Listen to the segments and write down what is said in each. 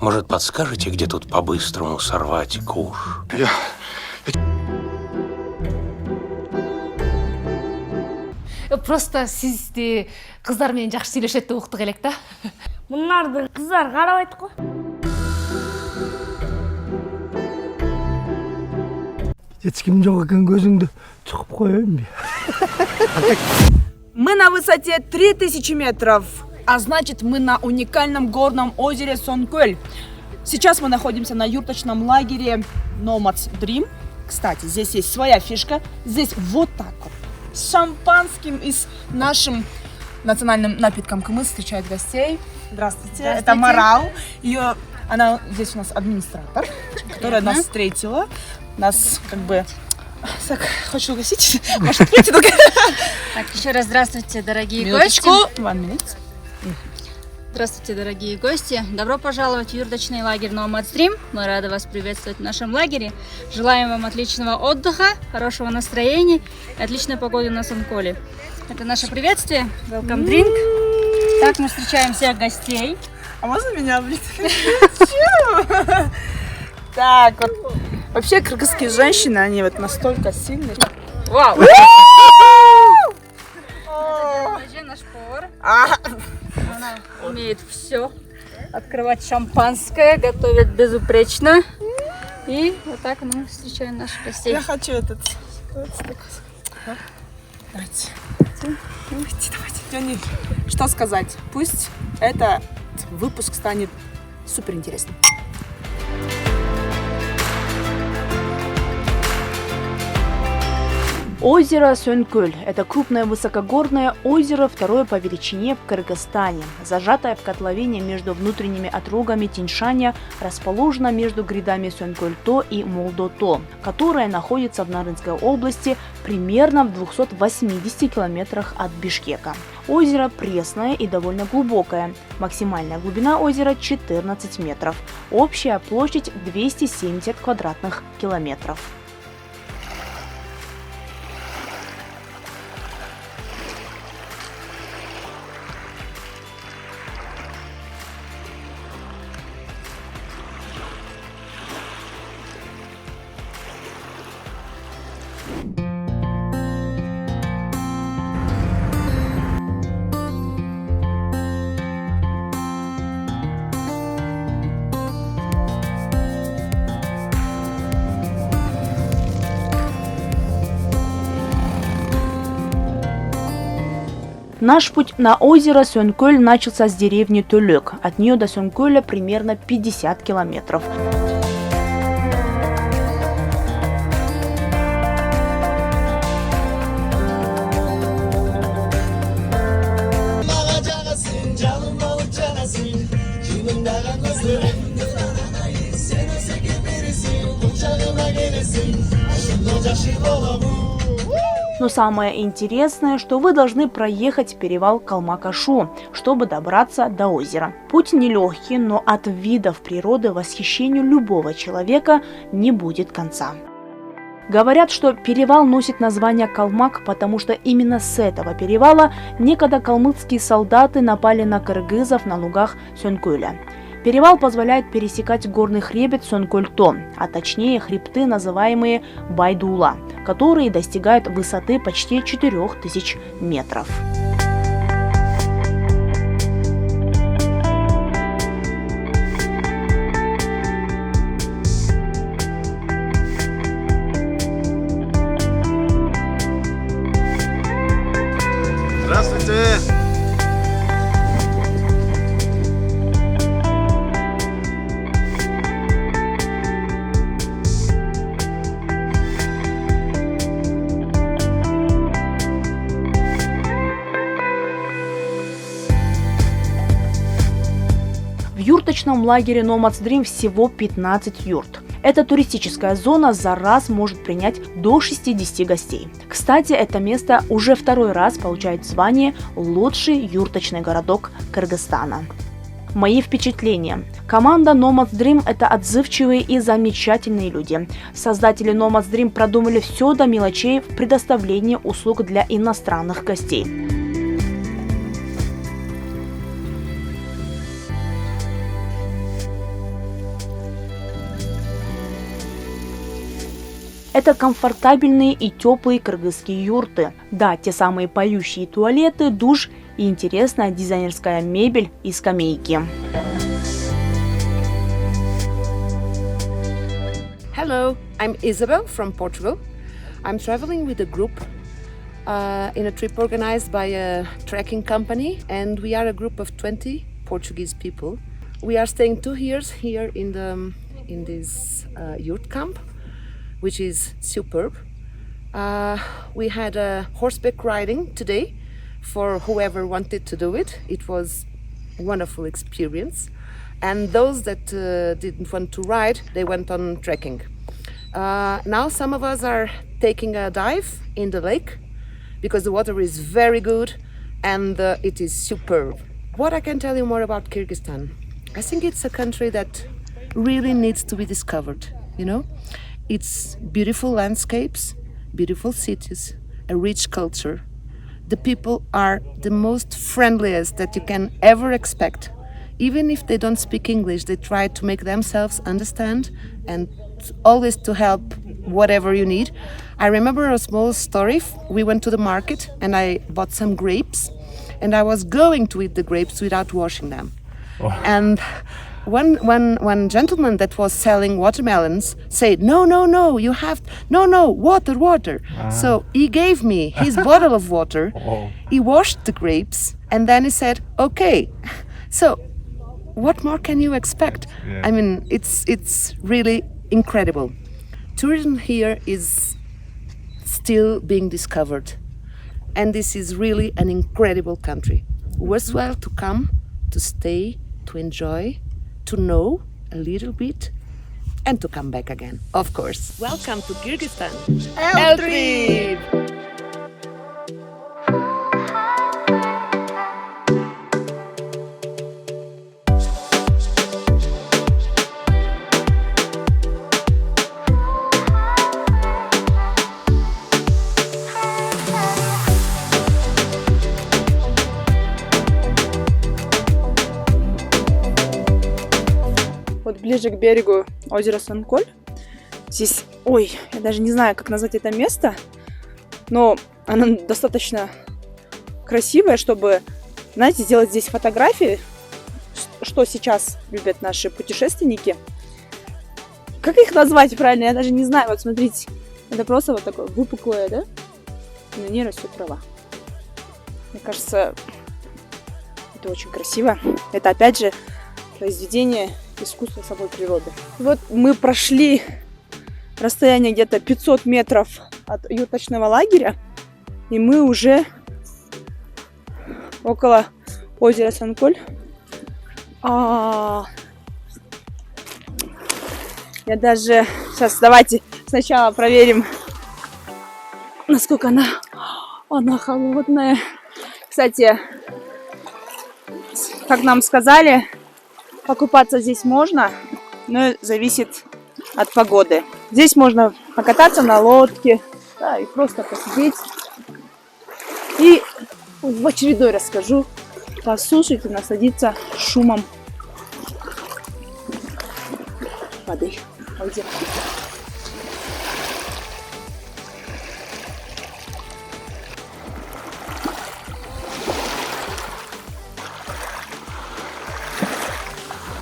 Может, подскажете, где тут по-быстрому сорвать куш? Просто сизди кыздар менен жакшы сүйлөшөт деп уктук элек да. Мунарды кыздар карабайт го. Ешким жок экен, көзүңдү чукуп коеюн бе? Мы на высоте 3000 метров, а значит мы на уникальном горном озере Сонкөл. Сейчас мы находимся на юрточном лагере Nomads Dream. Кстати, здесь есть своя фишка. Здесь вот так вот, с шампанским и с нашим национальным напитком Кымыз встречают гостей. Здравствуйте. Это Марал. Она здесь у нас администратор, которая нас встретила. Нас как бы... Так, хочу угостить. Может, откройте только. Так, еще раз здравствуйте, дорогие Минуточку. гости. One minute. Здравствуйте, дорогие гости. Добро пожаловать в юрточный лагерь Nomads Dream. Мы рады вас приветствовать в нашем лагере. Желаем вам отличного отдыха, хорошего настроения и отличной погоды на Сонколе. Это наше приветствие. Welcome drink. Так мы встречаем всех гостей. А можно меня облить? Так, вот. Вообще кыргызские женщины, они вот настолько сильные. Вау! Наш повар. Она умеет все. Открывать шампанское, готовит безупречно. И вот так мы встречаем наших гостей. Я хочу этот. Давайте. Давайте. Что сказать? Пусть этот выпуск станет супер интересным. Озеро Сөнкөл – это крупное высокогорное озеро, второе по величине в Кыргызстане. Зажатое в котловине между внутренними отрогами Тиньшаня, расположено между грядами Сөнкөл-То и Молдо-То, которая находится в Нарынской области примерно в 280 километрах от Бишкека. Озеро пресное и довольно глубокое. Максимальная глубина озера 14 метров. Общая площадь 270 квадратных километров. Наш путь на озеро Сөнкөл начался с деревни Төлөк. От нее до Сөнкөля примерно 50 километров. Но самое интересное, что вы должны проехать перевал Калмак-Ашу, чтобы добраться до озера. Путь нелегкий, но от видов природы восхищению любого человека не будет конца. Говорят, что перевал носит название Калмак, потому что именно с этого перевала некогда калмыцкие солдаты напали на кыргызов на лугах Сөнкөля. Перевал позволяет пересекать горный хребет Сөнкөл-То, а точнее хребты, называемые Байдуула, которые достигают высоты почти 4000 метров. Здравствуйте! В юрточном лагере Nomads Dream всего 15 юрт. Эта туристическая зона за раз может принять до 60 гостей. Кстати, это место уже второй раз получает звание «Лучший юрточный городок Кыргызстана». Мои впечатления. Команда Nomads Dream – это отзывчивые и замечательные люди. Создатели Nomads Dream продумали все до мелочей в предоставлении услуг для иностранных гостей. Это комфортабельные и теплые кыргызские юрты. Да, те самые поющие туалеты, душ и интересная дизайнерская мебель и скамейки. Hello, I'm Isabel from Portugal. I'm traveling with a group in a trip organized by a trekking company, and we are a group of 20 Portuguese people. We are staying 2 years here in this yurt camp, which is superb. We had a horseback riding today for whoever wanted to do it. It was a wonderful experience. And those that didn't want to ride, they went on trekking. Now some of us are taking a dive in the lake because the water is very good and it is superb. What I can tell you more about Kyrgyzstan? I think it's a country that really needs to be discovered, you know? It's beautiful landscapes, beautiful cities, a rich culture. The people are the most friendliest that you can ever expect. Even if they don't speak English, they try to make themselves understand and always to help whatever you need. I remember a small story. We went to the market and I bought some grapes and I was going to eat the grapes without washing them. Oh. And one gentleman that was selling watermelons said, no, you have, no, water. So he gave me his bottle of water. Oh. He washed the grapes and then he said, okay. So what more can you expect? Yeah. I mean, it's really incredible. Tourism here is still being discovered. And this is really an incredible country. Worthwhile to come, to stay, to enjoy, to know a little bit, and to come back again, of course. Welcome to Kyrgyzstan. L-Trip! Вот ближе к берегу озера Санколь. Здесь, я даже не знаю, как назвать это место, но оно достаточно красивое, чтобы, знаете, сделать здесь фотографии, что сейчас любят наши путешественники. Как их назвать правильно, я даже не знаю. Вот смотрите, это просто вот такое выпуклое, да? На ней растет трава. Мне кажется, это очень красиво. Это опять же произведение искусства самой природы. Вот мы прошли расстояние где-то 500 метров от юрточного лагеря, и мы уже около озера Санколь. Я даже... Сейчас давайте сначала проверим, насколько она холодная. Кстати, как нам сказали, покупаться здесь можно, но зависит от погоды. Здесь можно покататься на лодке, да, и просто посидеть. И в очередной расскажу, послушать и насладиться шумом воды. Озера.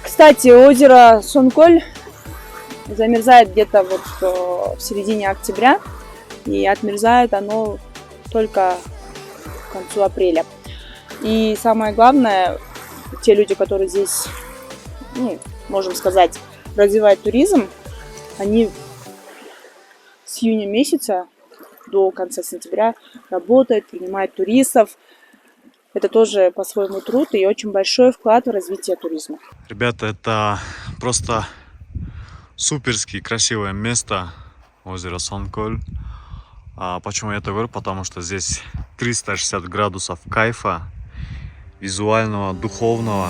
Кстати, озеро Санколь замерзает где-то вот в середине октября, и отмерзает оно только к концу апреля. И самое главное, те люди, которые здесь, можем сказать, развивают туризм, они с июня месяца до конца сентября работают, принимают туристов. Это тоже по-своему труд и очень большой вклад в развитие туризма. Ребята, это просто суперски красивое место, озеро Санколь. Почему я это говорю? Потому что здесь 360 градусов кайфа, визуального, духовного.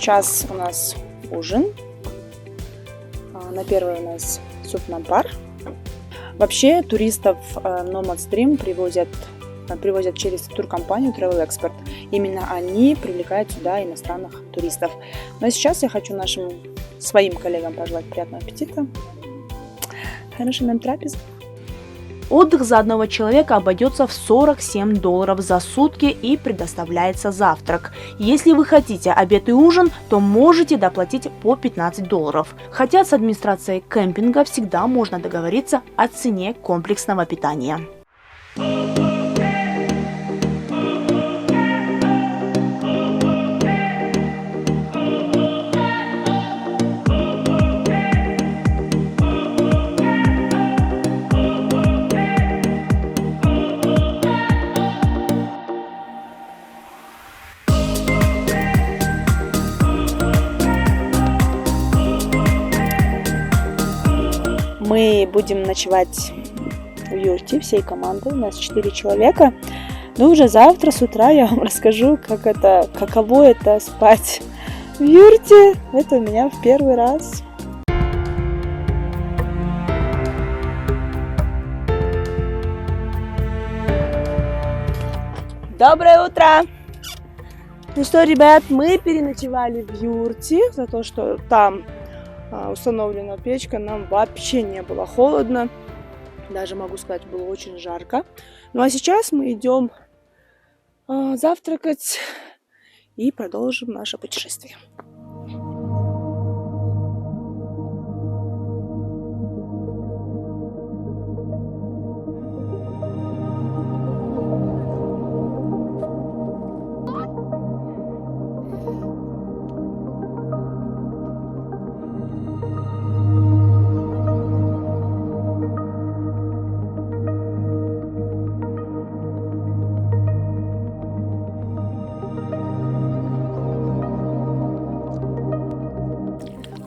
Сейчас у нас ужин. На первый у нас суп нампар. Вообще туристов Nomads Dream привозят через туркомпанию Travel Expert. Именно они привлекают сюда иностранных туристов. Но сейчас я хочу своим коллегам пожелать приятного аппетита. Хорошей нам трапезы. Отдых за одного человека обойдется в $47 за сутки и предоставляется завтрак. Если вы хотите обед и ужин, то можете доплатить по $15. Хотя с администрацией кемпинга всегда можно договориться о цене комплексного питания. Мы будем ночевать в юрте всей командой, у нас 4 человека. Но уже завтра с утра я вам расскажу, каково это спать в юрте. Это у меня в первый раз. Доброе утро! Ну что, ребят, мы переночевали в юрте за то, что там установлена печка, нам вообще не было холодно, даже могу сказать, было очень жарко. Ну а сейчас мы идем завтракать и продолжим наше путешествие.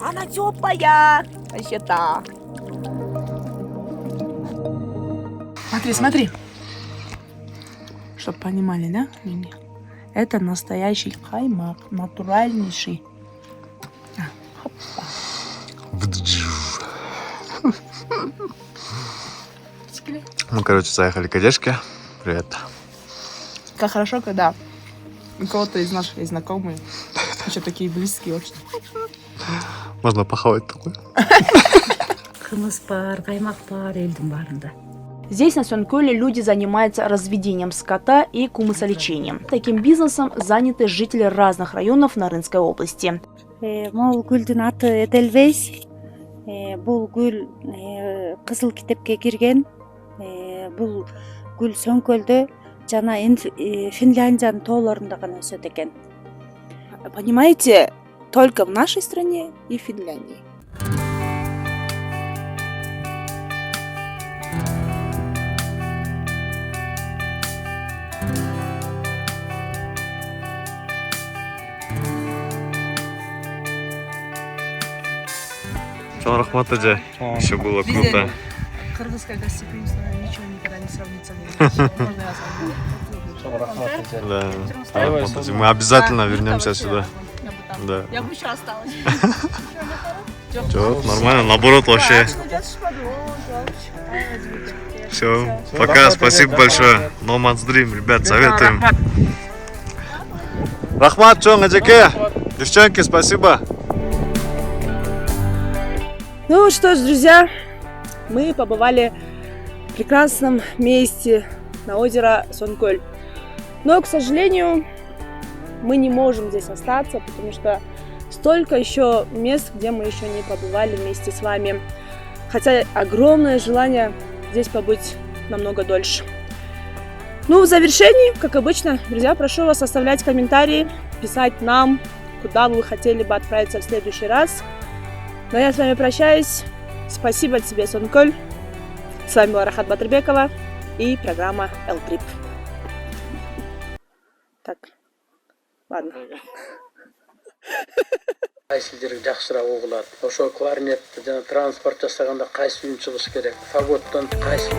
Она теплая, вообще-то. Смотри. Чтоб понимали, да? Это настоящий каймак, натуральнейший. Мы, короче, заехали к Одежке. Привет. Как хорошо, когда у кого-то из наших есть знакомые, еще такие близкие очень. Можно похавать такое. Здесь на Сонкөле люди занимаются разведением скота и кумысолечением. Таким бизнесом заняты жители разных районов Нарынской области. Мол гүлдүн аты Эдельвейс. Бул гүл кызыл китепке кирген. Бул гүл Сөңкөлдө жана Финляндиянын тоолорунда гана өсөт экен. Понимаете, только в нашей стране и в Финляндии. Рахмат, Адя. Еще было круто. Кыргызское гостеприимство ничего никогда не сравнится. Можно я с вами? Да. Мы обязательно вернемся сюда. Да. Я бы еще осталась. Чё, нормально, наоборот вообще. Все, пока, спасибо большое. Nomads Dream, ребят, советуем. Рахмат, чё, Надяке? Девчонки, спасибо. Ну что ж, друзья, мы побывали в прекрасном месте на озеро Сонкөл. Но, к сожалению, мы не можем здесь остаться, потому что столько еще мест, где мы еще не побывали вместе с вами. Хотя огромное желание здесь побыть намного дольше. Ну, в завершении, как обычно, друзья, прошу вас оставлять комментарии, писать нам, куда вы хотели бы отправиться в следующий раз. Но я с вами прощаюсь. Спасибо тебе, Сонкөл. С вами была Рахат Батырбекова и программа L-Trip. Так, ладно. Кайсы жерге жакшыраак угулат? Ошо кларнетти жана транспорт жасаганда кайсы үн чыгыш керек? Фаготтон кайсы